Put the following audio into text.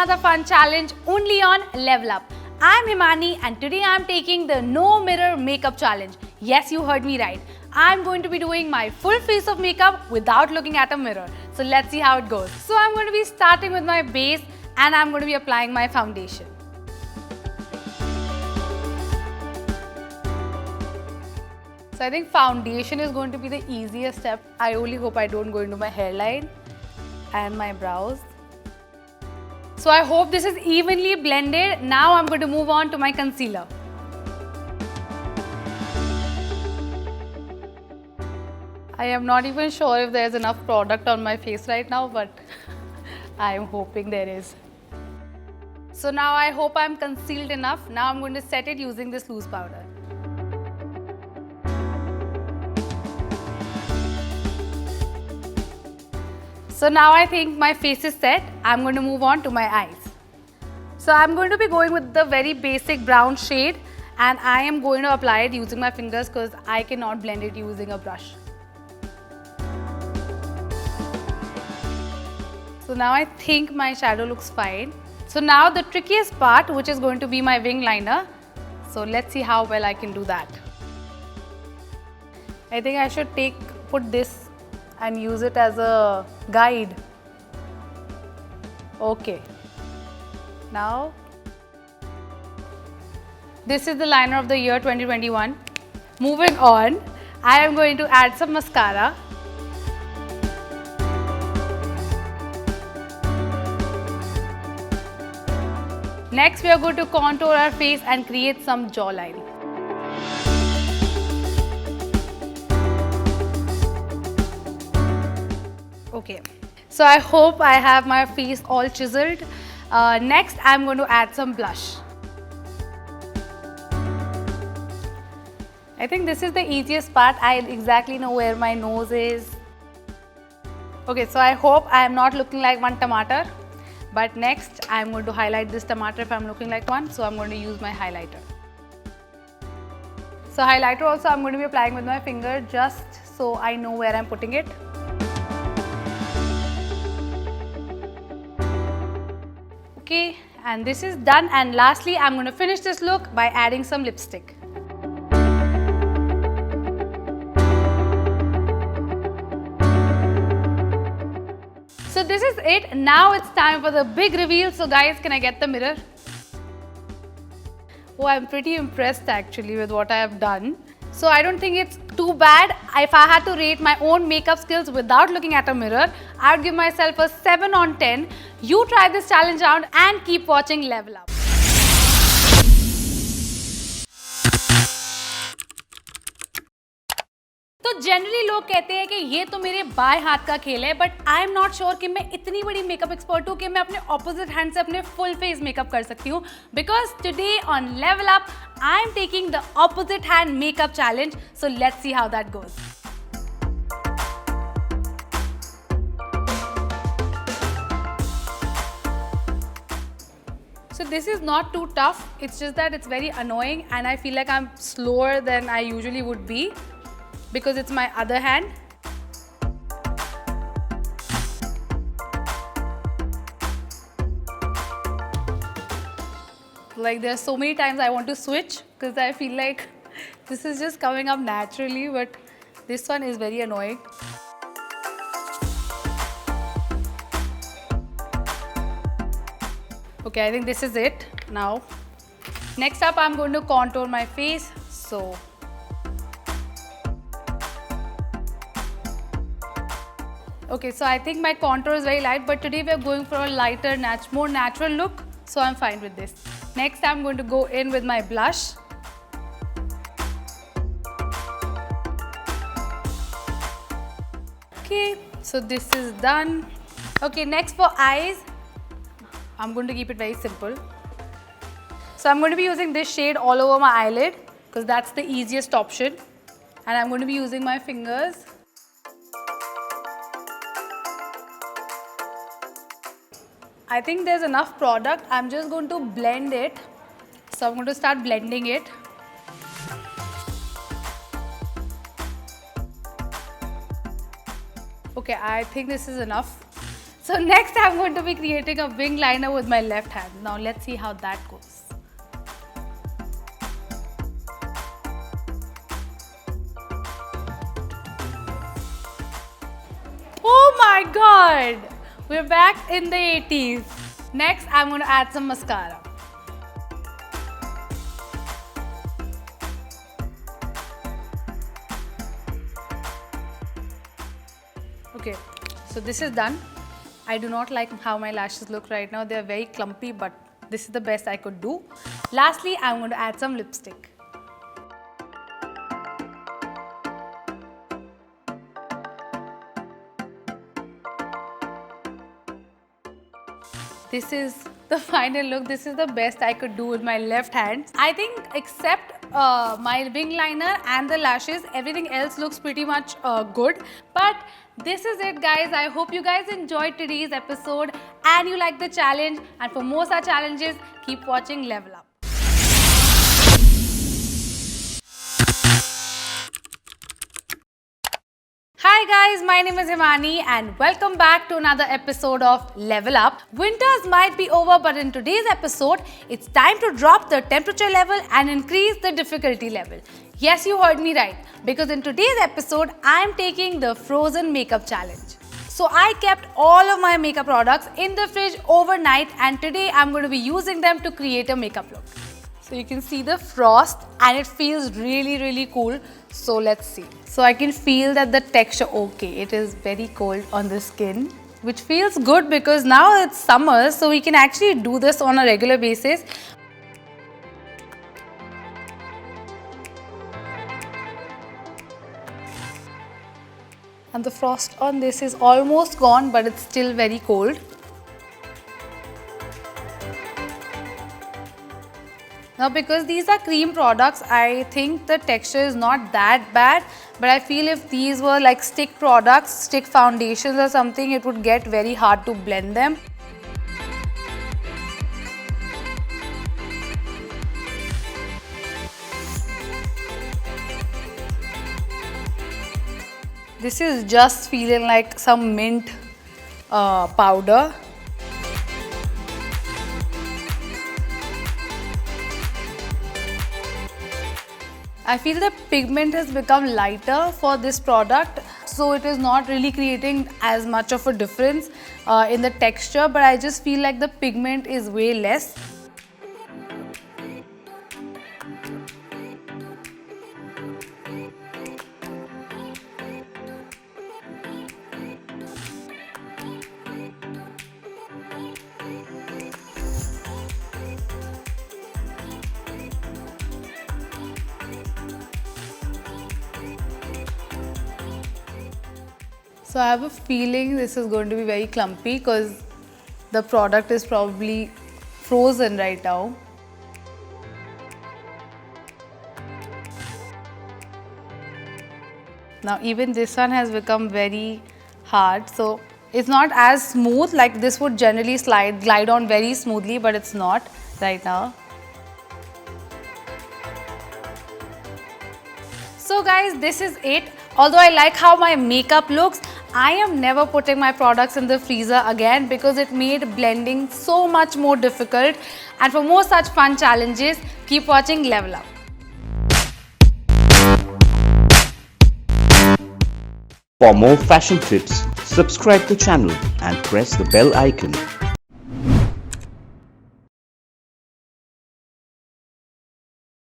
another fun challenge only on Level Up. I'm Himani and today I'm taking the no mirror makeup challenge. Yes, you heard me right. I'm going to be doing my full face of makeup without looking at a mirror. So let's see how it goes. So I'm going to be starting with my base and I'm going to be applying my foundation. So I think foundation is going to be the easiest step. I only hope I don't go into my hairline and my brows. So I hope this is evenly blended. Now I'm going to move on to my concealer. I am not even sure if there's enough product on my face right now, but I am hoping there is. So now I hope I'm concealed enough. Now I'm going to set it using this loose powder. So now I think my face is set. I'm going to move on to my eyes. So I'm going to be going with the very basic brown shade and I am going to apply it using my fingers because I cannot blend it using a brush. So now I think my shadow looks fine. So now the trickiest part, which is going to be my wing liner. So let's see how well I can do that. I think I should put this and use it as a guide. Okay. Now, this is the liner of the year 2021. Moving on, I am going to add some mascara. Next, we are going to contour our face and create some jawline. Okay, so I hope I have my face all chiseled. Next, I'm going to add some blush. I think this is the easiest part. I exactly know where my nose is. Okay, so I hope I am not looking like one tomato. But next, I'm going to highlight this tomato if I'm looking like one. So I'm going to use my highlighter. So highlighter also I'm going to be applying with my finger just so I know where I'm putting it. Okay, and this is done, and lastly I'm going to finish this look by adding some lipstick. So this is it. Now it's time for the big reveal. So guys, can I get the mirror? Oh, I'm pretty impressed actually with what I have done. So I don't think it's too bad. If I had to rate my own makeup skills without looking at a mirror, I would give myself a 7 on 10. You try this challenge out and keep watching Level Up. तो generally लोग कहते हैं कि ये तो मेरे बाएं हाथ का खेल है, but I am not sure कि मैं इतनी बड़ी मेकअप एक्सपर्ट हूँ कि मैं अपने ऑपोजिट हैंड से अपने फुल फेस मेकअप कर सकती हूँ. Because today on level up I am taking the opposite hand makeup challenge. So let's see how that goes. So this is not too tough. It's just that it's very annoying and I feel like I'm slower than I usually would be, because it's my other hand. Like there are so many times I want to switch because I feel like this is just coming up naturally, but this one is very annoying. Okay, I think this is it now. Next up, I'm going to contour my face. So okay, so I think my contour is very light, but today we are going for a lighter, more natural look. So I'm fine with this. Next, I'm going to go in with my blush. Okay, so this is done. Okay, next for eyes, I'm going to keep it very simple. So I'm going to be using this shade all over my eyelid because that's the easiest option. And I'm going to be using my fingers. I think there's enough product. I'm just going to blend it. So I'm going to start blending it. Okay, I think this is enough. So next I'm going to be creating a wing liner with my left hand. Now let's see how that goes. Oh my god! We're back in the 80s. Next I'm going to add some mascara. Okay, so this is done. I do not like how my lashes look right now. They are very clumpy, but this is the best I could do. Lastly, I'm going to add some lipstick. This is the final look. This is the best I could do with my left hand. I think except my wing liner and the lashes, everything else looks pretty much good. But this is it, guys. I hope you guys enjoyed today's episode and you like the challenge. And for more such challenges, keep watching Level Up. Hi guys, my name is Himani and welcome back to another episode of Level Up. Winters might be over, but in today's episode, it's time to drop the temperature level and increase the difficulty level. Yes, you heard me right, because in today's episode, I'm taking the frozen makeup challenge. So I kept all of my makeup products in the fridge overnight and today I'm going to be using them to create a makeup look. So you can see the frost and it feels really cool. So let's see. So I can feel that the texture, okay, it is very cold on the skin, which feels good because now it's summer, so we can actually do this on a regular basis. And the frost on this is almost gone, but it's still very cold. Now because these are cream products, I think the texture is not that bad, but I feel if these were like stick products, stick foundations or something, it would get very hard to blend them. This is just feeling like some mint powder. I feel the pigment has become lighter for this product, so it is not really creating as much of a difference in the texture, but I just feel like the pigment is way less. So I have a feeling this is going to be very clumpy because the product is probably frozen right now. Now even this one has become very hard, so it's not as smooth. Like this would generally glide on very smoothly, but it's not right now. So guys, this is it. Although I like how my makeup looks, I am never putting my products in the freezer again because it made blending so much more difficult. And for more such fun challenges, keep watching Level Up. For more fashion tips, subscribe the channel and press the bell icon.